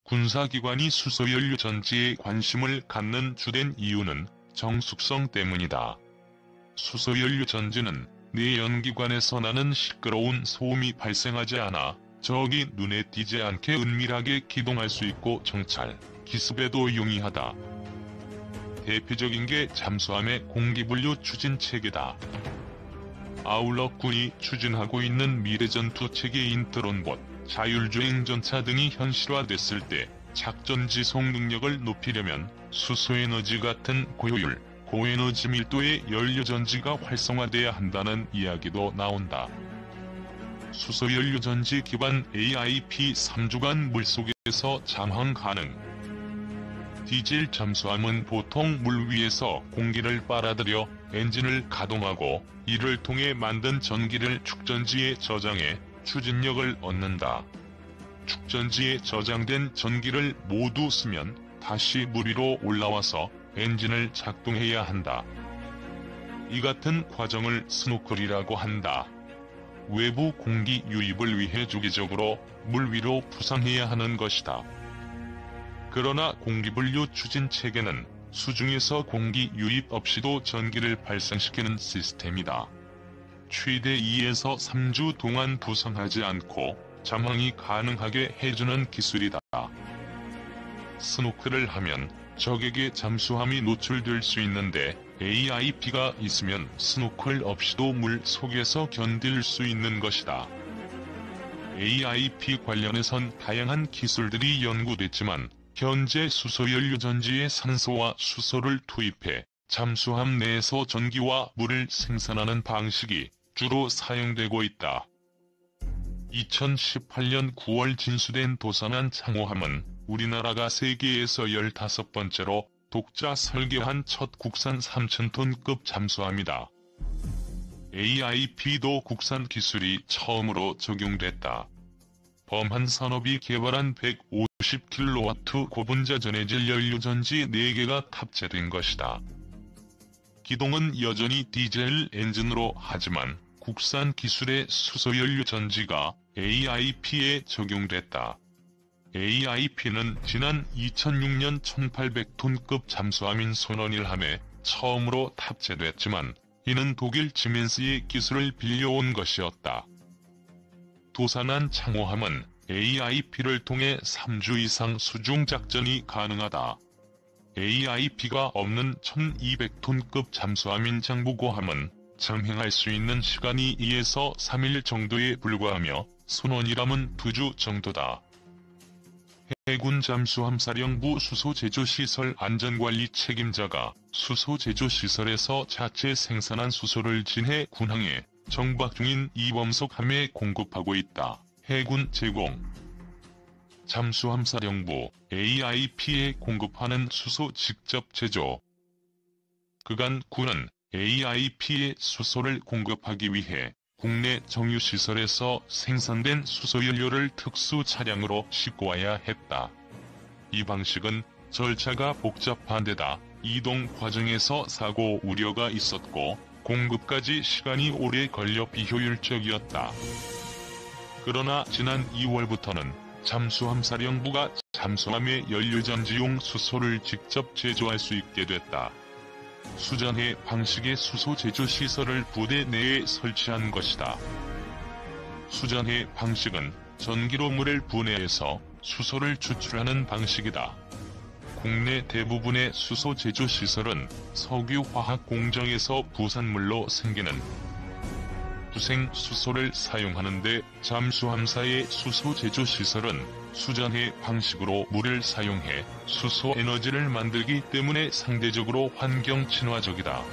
군사기관이 수소연료 전지에 관심을 갖는 주된 이유는 정숙성 때문이다. 수소연료 전지는 내연기관에서 나는 시끄러운 소음이 발생하지 않아 적이 눈에 띄지 않게 은밀하게 기동할 수 있고 정찰, 기습에도 용이하다. 대표적인 게 잠수함의 공기분류 추진 체계다. 아울러 군이 추진하고 있는 미래전투 체계인 드론봇, 자율주행 전차 등이 현실화됐을 때 작전 지속 능력을 높이려면 수소에너지 같은 고효율, 고에너지 밀도의 연료전지가 활성화돼야 한다는 이야기도 나온다. 수소연료전지 기반 AIP 3주간 물속에서 잠항 가능. 디젤 잠수함은 보통 물 위에서 공기를 빨아들여 엔진을 가동하고 이를 통해 만든 전기를 축전지에 저장해 추진력을 얻는다. 축전지에 저장된 전기를 모두 쓰면 다시 물 위로 올라와서 엔진을 작동해야 한다. 이 같은 과정을 스노클이라고 한다. 외부 공기 유입을 위해 주기적으로 물 위로 부상해야 하는 것이다. 그러나 공기분류 추진 체계는 수중에서 공기 유입 없이도 전기를 발생시키는 시스템이다. 최대 2에서 3주 동안 부상하지 않고 잠항이 가능하게 해주는 기술이다. 스노클을 하면 적에게 잠수함이 노출될 수 있는데 AIP가 있으면 스노클 없이도 물 속에서 견딜 수 있는 것이다. AIP 관련해선 다양한 기술들이 연구됐지만 현재 수소연료 전지에 산소와 수소를 투입해 잠수함 내에서 전기와 물을 생산하는 방식이 주로 사용되고 있다. 2018년 9월 진수된 도산한 창호함은 우리나라가 세계에서 15번째로 독자 설계한 첫 국산 3,000톤급 잠수함이다. AIP도 국산 기술이 처음으로 적용됐다. 범한산업이 개발한 150kW 고분자 전해질 연료전지 4개가 탑재된 것이다. 기동은 여전히 디젤 엔진으로 하지만 국산 기술의 수소연료 전지가 AIP에 적용됐다. AIP는 지난 2006년 1800톤급 잠수함인 손원일함에 처음으로 탑재됐지만 이는 독일 지멘스의 기술을 빌려온 것이었다. 도산한 창호함은 AIP를 통해 3주 이상 수중 작전이 가능하다. AIP가 없는 1200톤급 잠수함인 장보고함은 잠행할 수 있는 시간이 2에서 3일 정도에 불과하며 손원일함은 2주 정도다. 해군 잠수함 사령부 수소제조시설 안전관리 책임자가 수소제조시설에서 자체 생산한 수소를 진해 군항에 정박 중인 이범석함에 공급하고 있다. 해군 제공 잠수함 사령부 AIP에 공급하는 수소 직접 제조. 그간 군은 AIP에 수소를 공급하기 위해 국내 정유시설에서 생산된 수소연료를 특수 차량으로 싣고 와야 했다. 이 방식은 절차가 복잡한 데다 이동 과정에서 사고 우려가 있었고 공급까지 시간이 오래 걸려 비효율적이었다. 그러나 지난 2월부터는 잠수함 사령부가 잠수함의 연료전지용 수소를 직접 제조할 수 있게 됐다. 수전해 방식의 수소 제조 시설을 부대 내에 설치한 것이다. 수전해 방식은 전기로 물을 분해해서 수소를 추출하는 방식이다. 국내 대부분의 수소 제조 시설은 석유화학 공장에서 부산물로 생기는 부생 수소를 사용하는데 잠수함사의 수소 제조 시설은 수전해 방식으로 물을 사용해 수소 에너지를 만들기 때문에 상대적으로 환경 친화적이다.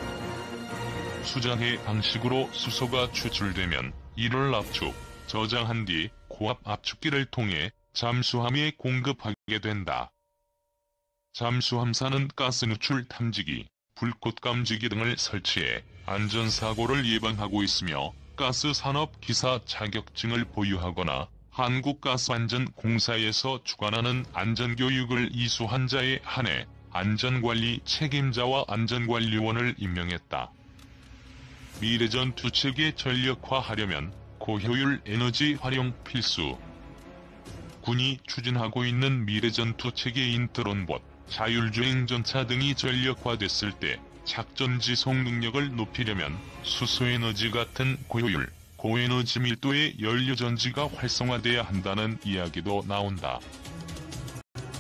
수전해 방식으로 수소가 추출되면 이를 압축, 저장한 뒤 고압 압축기를 통해 잠수함에 공급하게 된다. 잠수함사는 가스 누출 탐지기, 불꽃 감지기 등을 설치해 안전사고를 예방하고 있으며 가스산업 기사 자격증을 보유하거나 한국가스안전공사에서 주관하는 안전교육을 이수한 자에 한해 안전관리 책임자와 안전관리원을 임명했다. 미래전투체계 전력화하려면 고효율 에너지 활용 필수. 군이 추진하고 있는 미래전투체계인 드론봇, 자율주행 전차 등이 전력화됐을 때 작전 지속 능력을 높이려면 수소에너지 같은 고효율, 고에너지 밀도의 연료전지가 활성화돼야 한다는 이야기도 나온다.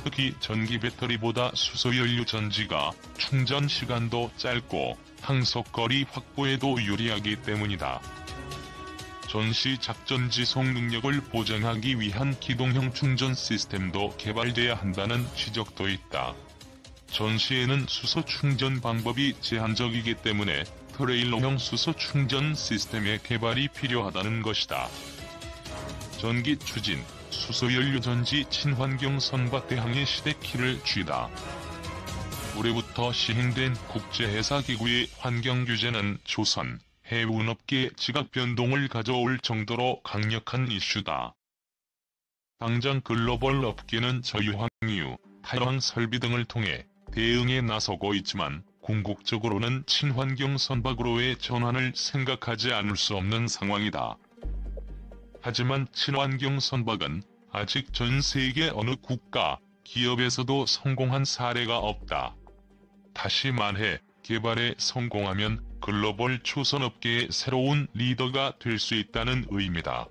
특히 전기 배터리보다 수소연료 전지가 충전 시간도 짧고 항속거리 확보에도 유리하기 때문이다. 전시 작전 지속 능력을 보장하기 위한 기동형 충전 시스템도 개발돼야 한다는 지적도 있다. 전시에는 수소 충전 방법이 제한적이기 때문에 트레일러형 수소 충전 시스템의 개발이 필요하다는 것이다. 전기 추진, 수소연료전지 친환경 선박 대항해 시대 키를 쥐다. 올해부터 시행된 국제해사기구의 환경규제는 조선, 해운업계 지각 변동을 가져올 정도로 강력한 이슈다. 당장 글로벌 업계는 저유황유, 탈황 설비 등을 통해 대응에 나서고 있지만 궁극적으로는 친환경 선박으로의 전환을 생각하지 않을 수 없는 상황이다. 하지만 친환경 선박은 아직 전 세계 어느 국가, 기업에서도 성공한 사례가 없다. 다시 말해 개발에 성공하면 글로벌 초선업계의 새로운 리더가 될 수 있다는 의미다.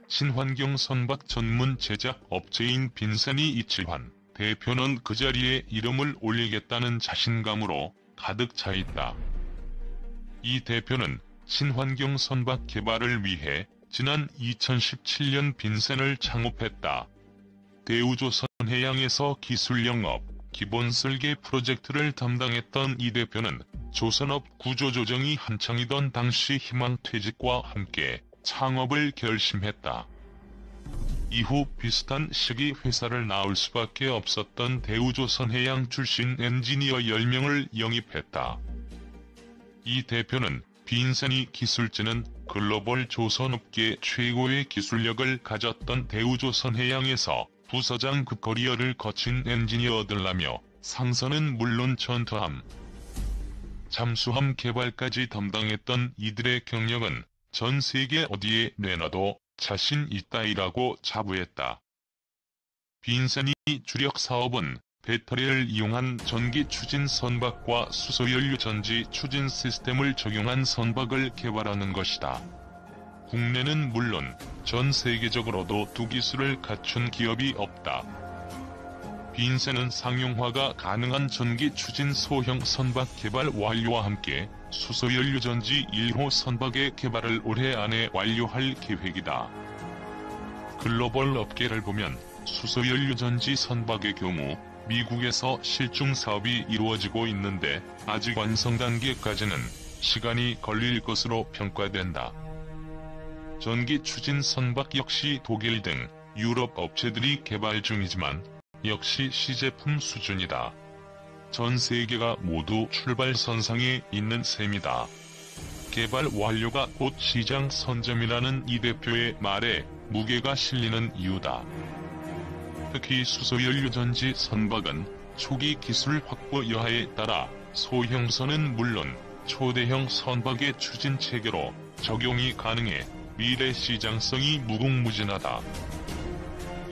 친환경 선박 전문 제작 업체인 빈센이 이치환 대표는 그 자리에 이름을 올리겠다는 자신감으로 가득 차 있다. 이 대표는 친환경 선박 개발을 위해 지난 2017년 빈센을 창업했다. 대우조선해양에서 기술 영업, 기본 설계 프로젝트를 담당했던 이 대표는 조선업 구조조정이 한창이던 당시 희망퇴직과 함께 창업을 결심했다. 이후 비슷한 시기 회사를 나올 수밖에 없었던 대우조선해양 출신 엔지니어 10명을 영입했다. 이 대표는 빈센이 기술진은 글로벌 조선업계 최고의 기술력을 가졌던 대우조선해양에서 부서장급 커리어를 거친 엔지니어들라며 상선은 물론 전투함, 잠수함 개발까지 담당했던 이들의 경력은 전 세계 어디에 내놔도 자신 있다이라고 자부했다. 빈센이 주력 사업은 배터리를 이용한 전기 추진 선박과 수소연료 전지 추진 시스템을 적용한 선박을 개발하는 것이다. 국내는 물론 전 세계적으로도 두 기술을 갖춘 기업이 없다. 빈센은 상용화가 가능한 전기 추진 소형 선박 개발 완료와 함께 수소연료 전지 1호 선박의 개발을 올해 안에 완료할 계획이다. 글로벌 업계를 보면 수소연료 전지 선박의 경우 미국에서 실증 사업이 이루어지고 있는데 아직 완성 단계까지는 시간이 걸릴 것으로 평가된다. 전기 추진 선박 역시 독일 등 유럽 업체들이 개발 중이지만 역시 시제품 수준이다. 전 세계가 모두 출발선상에 있는 셈이다. 개발 완료가 곧 시장 선점이라는 이 대표의 말에 무게가 실리는 이유다. 특히 수소연료 전지 선박은 초기 기술 확보 여하에 따라 소형선은 물론 초대형 선박의 추진 체계로 적용이 가능해 미래 시장성이 무궁무진하다.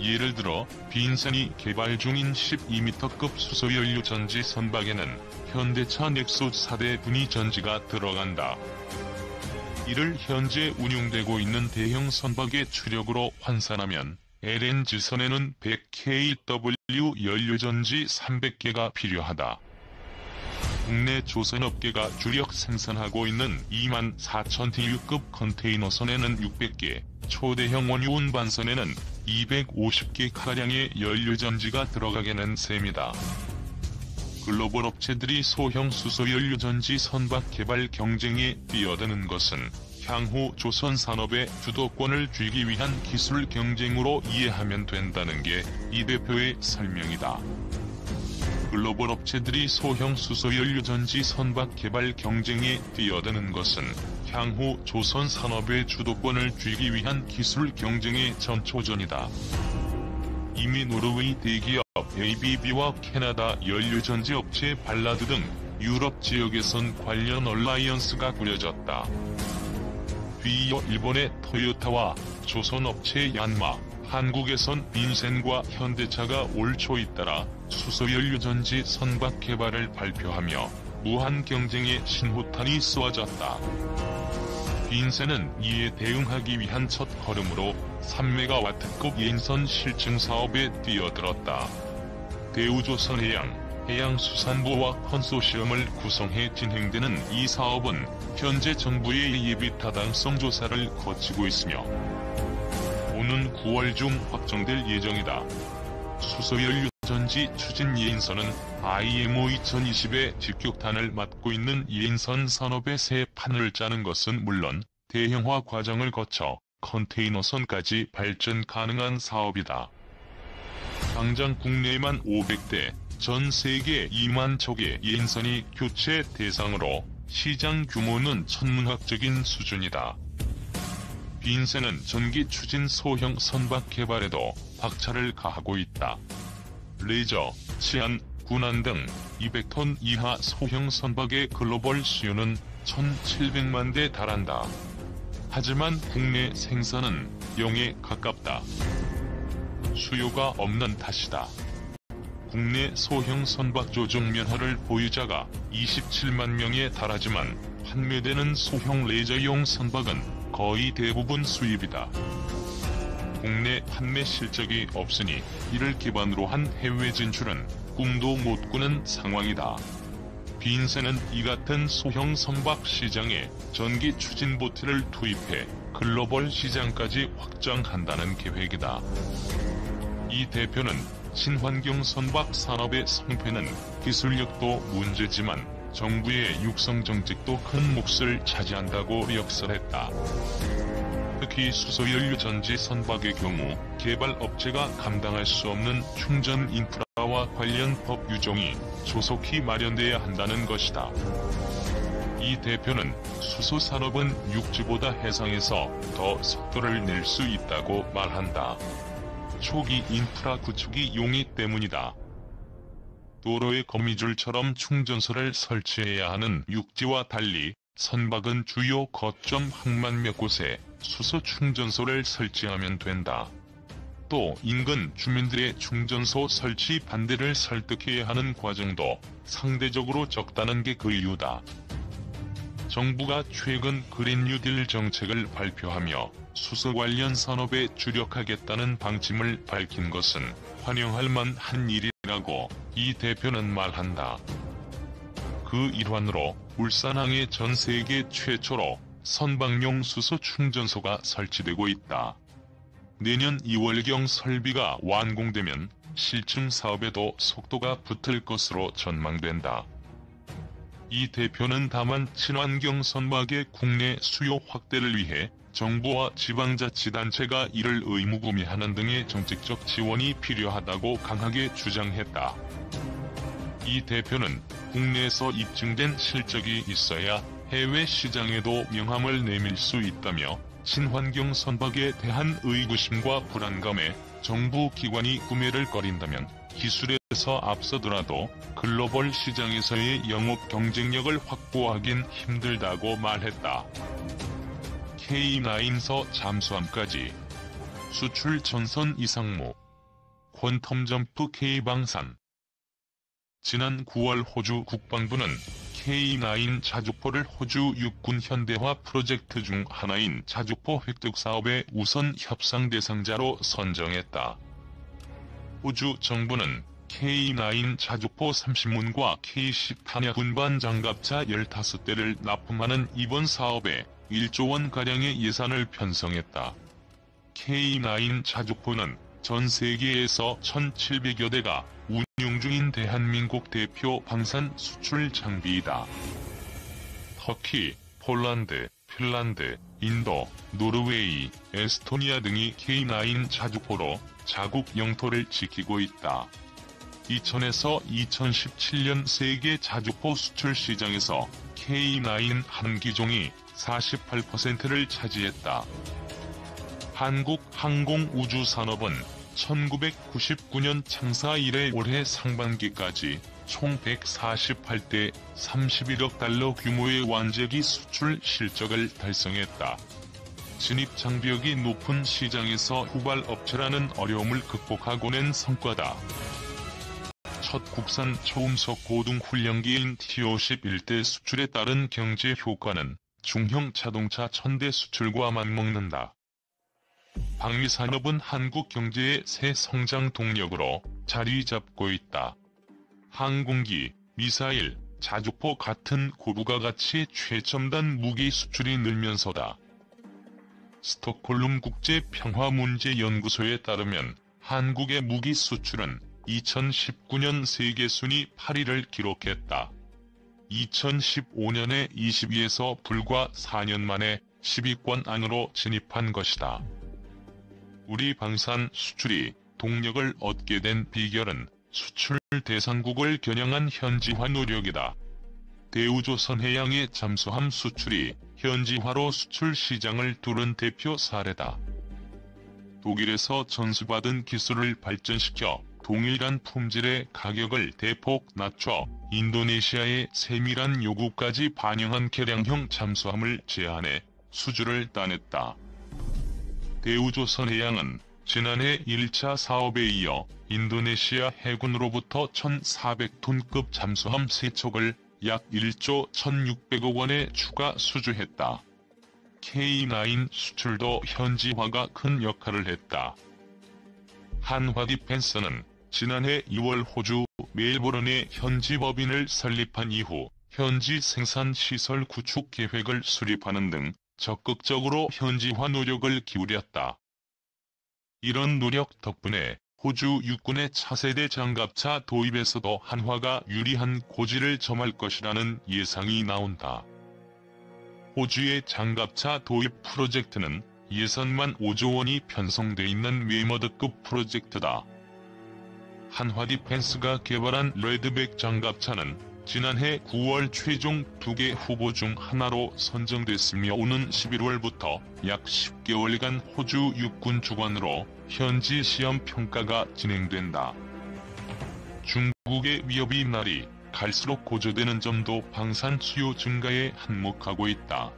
예를 들어 빈센이 개발 중인 12m급 수소연료 전지 선박에는 현대차 넥소 4대 분위 전지가 들어간다. 이를 현재 운용되고 있는 대형 선박의 추력으로 환산하면 LNG선에는 100kW 연료전지 300개가 필요하다. 국내 조선업계가 주력 생산하고 있는 24,000TU급 컨테이너선에는 600개, 초대형 원유 운반선에는 250개가량의 연료전지가 들어가게는 셈이다. 글로벌 업체들이 소형 수소연료전지 선박 개발 경쟁에 뛰어드는 것은 향후 조선 산업의 주도권을 쥐기 위한 기술 경쟁으로 이해하면 된다는 게 이 대표의 설명이다. 글로벌 업체들이 소형 수소연료전지 선박 개발 경쟁에 뛰어드는 것은 향후 조선 산업의 주도권을 쥐기 위한 기술 경쟁의 전초전이다. 이미 노르웨이 대기업 ABB와 캐나다 연료전지 업체 발라드 등 유럽 지역에선 관련 얼라이언스가 꾸려졌다. 뒤이어 일본의 토요타와 조선 업체 얀마, 한국에선 빈센과 현대차가 올 초 잇따라 수소연료전지 선박 개발을 발표하며 무한 경쟁의 신호탄이 쏘아졌다. 빈센은 이에 대응하기 위한 첫 걸음으로 3메가와트급 예인선 실증 사업에 뛰어들었다. 대우조선해양, 해양수산부와 컨소시엄을 구성해 진행되는 이 사업은 현재 정부의 예비 타당성 조사를 거치고 있으며 오는 9월 중 확정될 예정이다. 수소연료전지 추진 예인선은 IMO 2020의 직격탄을 맞고 있는 예인선 산업의 새 판을 짜는 것은 물론 대형화 과정을 거쳐 컨테이너선까지 발전 가능한 사업이다. 당장 국내에만 500대, 전 세계 2만 척의 예인선이 교체 대상으로 시장 규모는 천문학적인 수준이다. 빈센은 전기 추진 소형 선박 개발에도 박차를 가하고 있다. 레저, 치안, 군안 등 200톤 이하 소형 선박의 글로벌 수요는 1,700만 대 달한다. 하지만 국내 생산은 0에 가깝다. 수요가 없는 탓이다. 국내 소형 선박 조종 면허를 보유자가 27만 명에 달하지만 판매되는 소형 레저용 선박은 거의 대부분 수입이다. 국내 판매 실적이 없으니 이를 기반으로 한 해외 진출은 꿈도 못 꾸는 상황이다. 빈센은 이 같은 소형 선박 시장에 전기 추진 보트를 투입해 글로벌 시장까지 확장한다는 계획이다. 이 대표는 친환경 선박 산업의 성패는 기술력도 문제지만 정부의 육성 정책도 큰 몫을 차지한다고 역설했다. 특히 수소연료 전지 선박의 경우 개발 업체가 감당할 수 없는 충전 인프라와 관련 법 유종이 조속히 마련돼야 한다는 것이다. 이 대표는 수소 산업은 육지보다 해상에서 더 속도를 낼 수 있다고 말한다. 초기 인프라 구축이 용이 때문이다. 도로의 거미줄처럼 충전소를 설치해야 하는 육지와 달리 선박은 주요 거점 항만몇 곳에 수소 충전소를 설치하면 된다. 또 인근 주민들의 충전소 설치 반대를 설득해야 하는 과정도 상대적으로 적다는 게 그 이유다. 정부가 최근 그린 뉴딜 정책을 발표하며 수소 관련 산업에 주력하겠다는 방침을 밝힌 것은 환영할 만한 일이라고 이 대표는 말한다. 그 일환으로 울산항에 전 세계 최초로 선박용 수소 충전소가 설치되고 있다. 내년 2월경 설비가 완공되면 실증 사업에도 속도가 붙을 것으로 전망된다. 이 대표는 다만 친환경 선박의 국내 수요 확대를 위해 정부와 지방자치단체가 이를 의무구매하는 등의 정책적 지원이 필요하다고 강하게 주장했다. 이 대표는 국내에서 입증된 실적이 있어야 해외 시장에도 명함을 내밀 수 있다며 친환경 선박에 대한 의구심과 불안감에 정부 기관이 구매를 꺼린다면 기술에서 앞서더라도 글로벌 시장에서의 영업 경쟁력을 확보하긴 힘들다고 말했다. K9서 잠수함까지 수출 전선 이상무 퀀텀점프 K방산. 지난 9월 호주 국방부는 K9 자주포를 호주 육군 현대화 프로젝트 중 하나인 자주포 획득 사업의 우선 협상 대상자로 선정했다. 호주 정부는 K9 자주포 30문과 K10 탄약 운반 장갑차 15대를 납품하는 이번 사업에 1조 원가량의 예산을 편성했다. K9 자주포는 전 세계에서 1,700여 대가 운용 중인 대한민국 대표 방산 수출 장비이다. 터키, 폴란드, 핀란드, 인도, 노르웨이, 에스토니아 등이 K9 자주포로 자국 영토를 지키고 있다. 2000에서 2017년 세계 자주포 수출 시장에서 K9 한 기종이 48%를 차지했다. 한국 항공우주산업은 1999년 창사 이래 올해 상반기까지 총 148대 31억 달러 규모의 완제기 수출 실적을 달성했다. 진입 장벽이 높은 시장에서 후발업체라는 어려움을 극복하고 낸 성과다. 첫 국산 초음속 고등훈련기인 T-51대 수출에 따른 경제 효과는 중형 자동차 1000대 수출과 맞먹는다. 방위 산업은 한국 경제의 새 성장 동력으로 자리 잡고 있다. 항공기, 미사일, 자주포 같은 고부가 가치 최첨단 무기 수출이 늘면서다. 스톡홀름 국제평화문제연구소에 따르면 한국의 무기 수출은 2019년 세계 순위 8위를 기록했다. 2015년에 20위에서 불과 4년 만에 10위권 안으로 진입한 것이다. 우리 방산 수출이 동력을 얻게 된 비결은 수출 대상국을 겨냥한 현지화 노력이다. 대우조선해양의 잠수함 수출이 현지화로 수출 시장을 뚫은 대표 사례다. 독일에서 전수받은 기술을 발전시켜 동일한 품질의 가격을 대폭 낮춰 인도네시아의 세밀한 요구까지 반영한 개량형 잠수함을 제안해 수주를 따냈다. 대우조선해양은 지난해 1차 사업에 이어 인도네시아 해군으로부터 1,400톤급 잠수함 3척을 약 1조 1,600억 원에 추가 수주했다. K9 수출도 현지화가 큰 역할을 했다. 한화디펜스는 지난해 2월 호주 멜버른에 현지 법인을 설립한 이후 현지 생산 시설 구축 계획을 수립하는 등 적극적으로 현지화 노력을 기울였다. 이런 노력 덕분에 호주 육군의 차세대 장갑차 도입에서도 한화가 유리한 고지를 점할 것이라는 예상이 나온다. 호주의 장갑차 도입 프로젝트는 예산만 5조 원이 편성돼 있는 웨머드급 프로젝트다. 한화디펜스가 개발한 레드백 장갑차는 지난해 9월 최종 2개 후보 중 하나로 선정됐으며 오는 11월부터 약 10개월간 호주 육군 주관으로 현지 시험 평가가 진행된다. 중국의 위협이 날이 갈수록 고조되는 점도 방산 수요 증가에 한몫하고 있다.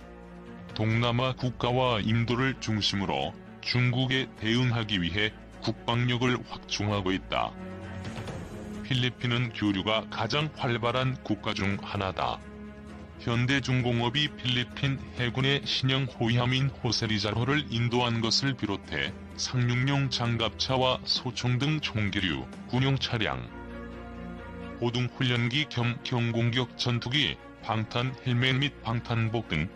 동남아 국가와 인도를 중심으로 중국에 대응하기 위해 국방력을 확충하고 있다. 필리핀은 교류가 가장 활발한 국가 중 하나다. 현대중공업이 필리핀 해군의 신형 호위함인 호세리자호를 인도한 것을 비롯해 상륙용 장갑차와 소총 등 총기류, 군용 차량, 고등훈련기 겸 경공격 전투기, 방탄 헬멧 및 방탄복 등